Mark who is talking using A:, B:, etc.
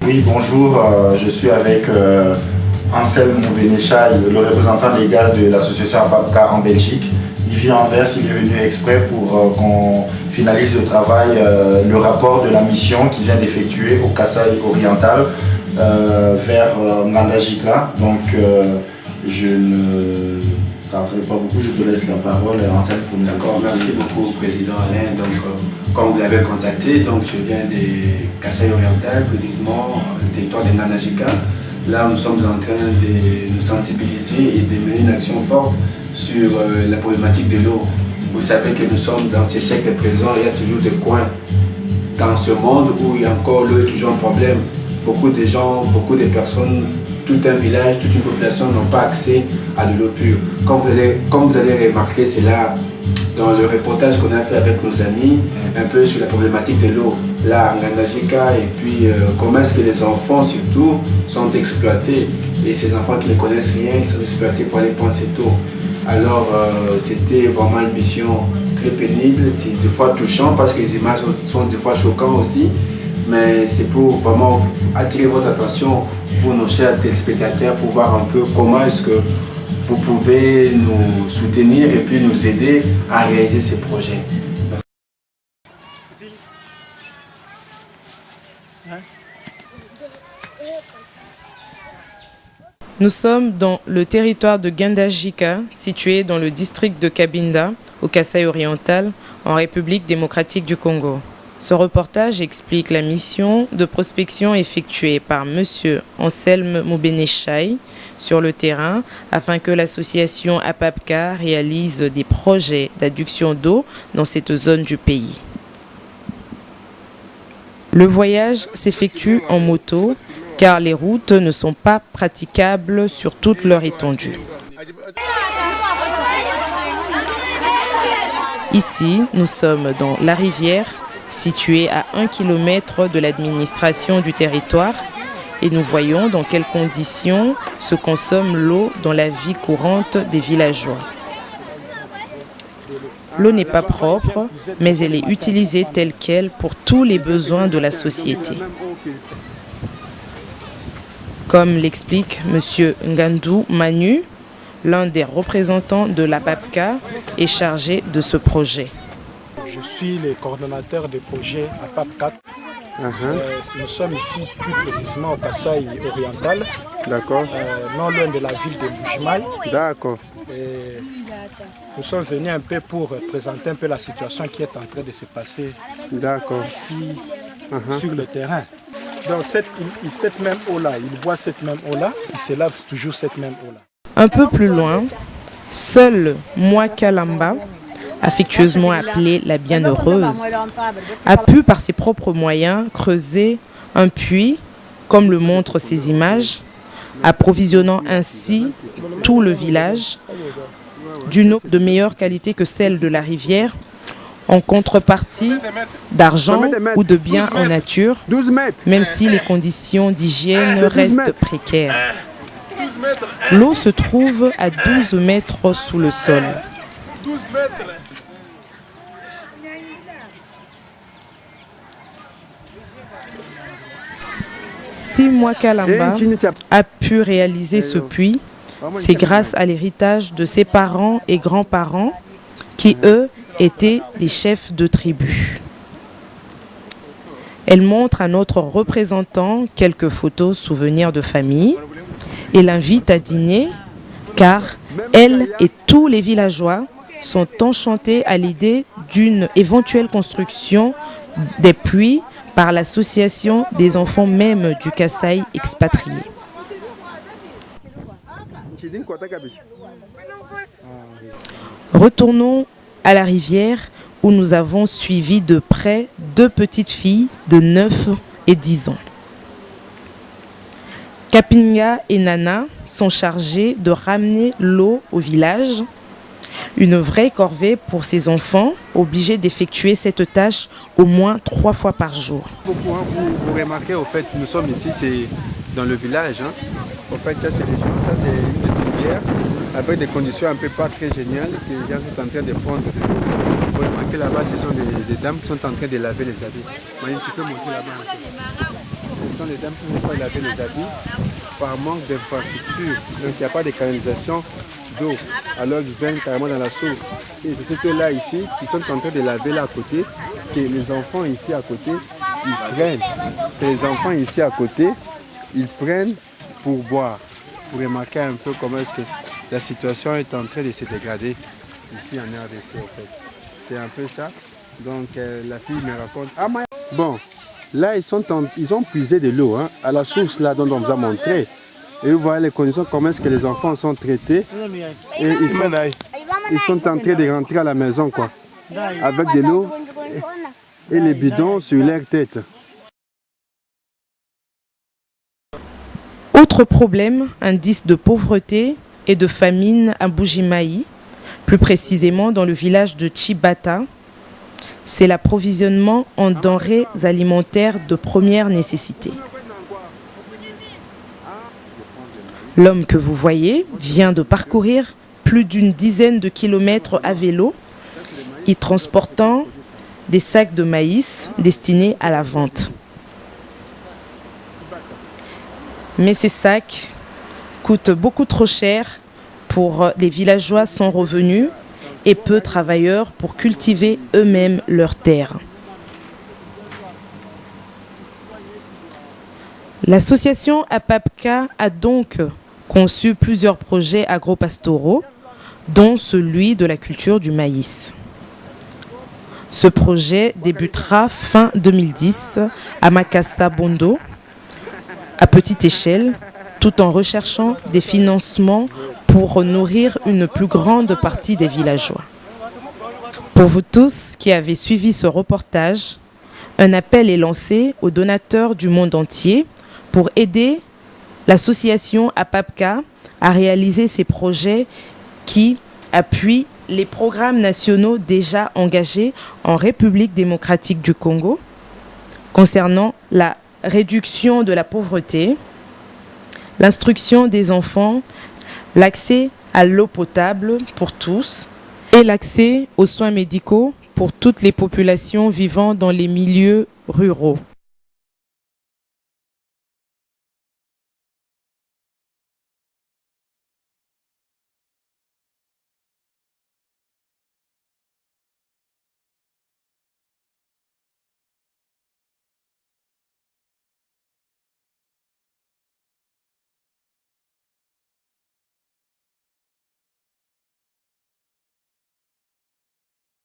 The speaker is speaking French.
A: Oui, bonjour, je suis avec Anselme Moubenechai, le représentant légal de l'association APAPCA en Belgique. Il vit à Anvers, il est venu exprès pour qu'on finalise le travail, le rapport de la mission qu'il vient d'effectuer au Kasaï oriental vers Ngandajika. Donc je ne tarderai pas beaucoup, je te laisse la parole, Anselme, pour nous.
B: D'accord, merci beaucoup, Président Alain. Donc, comme vous l'avez contacté, donc, je viens des Kasaï oriental, précisément le territoire de Ngandajika. Là, nous sommes en train de nous sensibiliser et de mener une action forte sur la problématique de l'eau. Vous savez que nous sommes dans ces siècles présents, il y a toujours des coins dans ce monde où il y a encore l'eau est toujours un problème. Beaucoup de gens, beaucoup de personnes, tout un village, toute une population n'ont pas accès à de l'eau pure. Comme vous allez remarquer, c'est là, dans le reportage qu'on a fait avec nos amis, un peu sur la problématique de l'eau, là, en Ngandajika, et puis comment est-ce que les enfants, surtout, sont exploités. Et ces enfants qui ne connaissent rien, qui sont exploités pour aller prendre cette eau. Alors, c'était vraiment une mission très pénible, c'est des fois touchant parce que les images sont des fois choquantes aussi. Mais c'est pour vraiment attirer votre attention, vous, nos chers téléspectateurs, pour voir un peu comment est-ce que vous pouvez nous soutenir et puis nous aider à réaliser ces projets.
C: Nous sommes dans le territoire de Ngandajika, situé dans le district de Cabinda, au Kasaï oriental, en République démocratique du Congo. Ce reportage explique la mission de prospection effectuée par M. Anselme Moubenechai sur le terrain afin que l'association APAPCA réalise des projets d'adduction d'eau dans cette zone du pays. Le voyage s'effectue en moto car les routes ne sont pas praticables sur toute leur étendue. Ici, nous sommes dans la rivière, située à 1 km de l'administration du territoire, et nous voyons dans quelles conditions se consomme l'eau dans la vie courante des villageois. L'eau n'est pas propre, mais elle est utilisée telle qu'elle pour tous les besoins de la société. Comme l'explique M. Ngandou Manu, l'un des représentants de l'APAPCA est chargé de ce projet.
D: Je suis le coordonnateur des projets APAPCA. Nous sommes ici plus précisément au Kasaï oriental, non loin de la ville de Bujimaï.
E: D'accord.
D: Nous sommes venus un peu pour présenter un peu la situation qui est en train de se passer ici sur le terrain. Donc cette même eau-là, il boit cette même eau-là, il se lave toujours cette même eau-là.
C: Un peu plus loin, seul Mwakalamba, affectueusement appelée la Bienheureuse, a pu par ses propres moyens creuser un puits, comme le montrent ces images, approvisionnant ainsi tout le village d'une eau de meilleure qualité que celle de la rivière, en contrepartie d'argent ou de biens en nature, même si les conditions d'hygiène restent précaires. L'eau se trouve à 12 mètres sous le sol. Si Mwakalamba a pu réaliser ce puits, c'est grâce à l'héritage de ses parents et grands-parents qui, eux, étaient des chefs de tribu. Elle montre à notre représentant quelques photos souvenirs de famille et l'invite à dîner car elle et tous les villageois sont enchantés à l'idée d'une éventuelle construction des puits par l'association des enfants même du Kasaï expatriés. Retournons à la rivière où nous avons suivi de près 2 petites filles de 9 et 10 ans. Kapinga et Nana sont chargées de ramener l'eau au village. Une vraie corvée pour ces enfants, obligés d'effectuer cette tâche au moins 3 fois par jour.
E: Vous remarquez, au fait, nous sommes ici, c'est dans le village. Au fait, ça c'est une petite rivière avec des conditions un peu pas très géniales que les gens sont en train de prendre. Vous remarquez là-bas, ce sont des dames qui sont en train de laver les habits. Mani, tu peux monter là-bas. Ce sont des dames qui ne peuvent pas laver les habits par manque d'infrastructure. Donc il n'y a pas de canalisation d'eau. Alors ils viennent carrément dans la source. Et c'est ceux-là ici qui sont en train de laver là à côté, que les enfants ici à côté, ils prennent. Que les enfants ici à côté, ils prennent pour boire. Pour remarquer un peu comment est-ce que la situation est en train de se dégrader ici en RDC en fait. C'est un peu ça. Donc la fille me raconte. Bon, là ils ont puisé de l'eau à la source là dont on vous a montré. Et vous voyez les conditions, comment est-ce que les enfants sont traités. Et ils sont en train de rentrer à la maison quoi. Avec de l'eau et les bidons sur leur tête.
C: Autre problème, indice de pauvreté et de famine à Bujimayi, plus précisément dans le village de Chibata, c'est l'approvisionnement en denrées alimentaires de première nécessité. L'homme que vous voyez vient de parcourir plus d'une dizaine de kilomètres à vélo, y transportant des sacs de maïs destinés à la vente. Mais ces sacs coûtent beaucoup trop cher pour les villageois sans revenus et peu travailleurs pour cultiver eux-mêmes leurs terres. L'association APAPCA a donc conçu plusieurs projets agropastoraux, dont celui de la culture du maïs. Ce projet débutera fin 2010 à Makassa Bondo, à petite échelle, tout en recherchant des financements pour nourrir une plus grande partie des villageois. Pour vous tous qui avez suivi ce reportage, un appel est lancé aux donateurs du monde entier pour aider l'association APAPCA à réaliser ces projets qui appuient les programmes nationaux déjà engagés en République démocratique du Congo concernant la réduction de la pauvreté, l'instruction des enfants, l'accès à l'eau potable pour tous et l'accès aux soins médicaux pour toutes les populations vivant dans les milieux ruraux.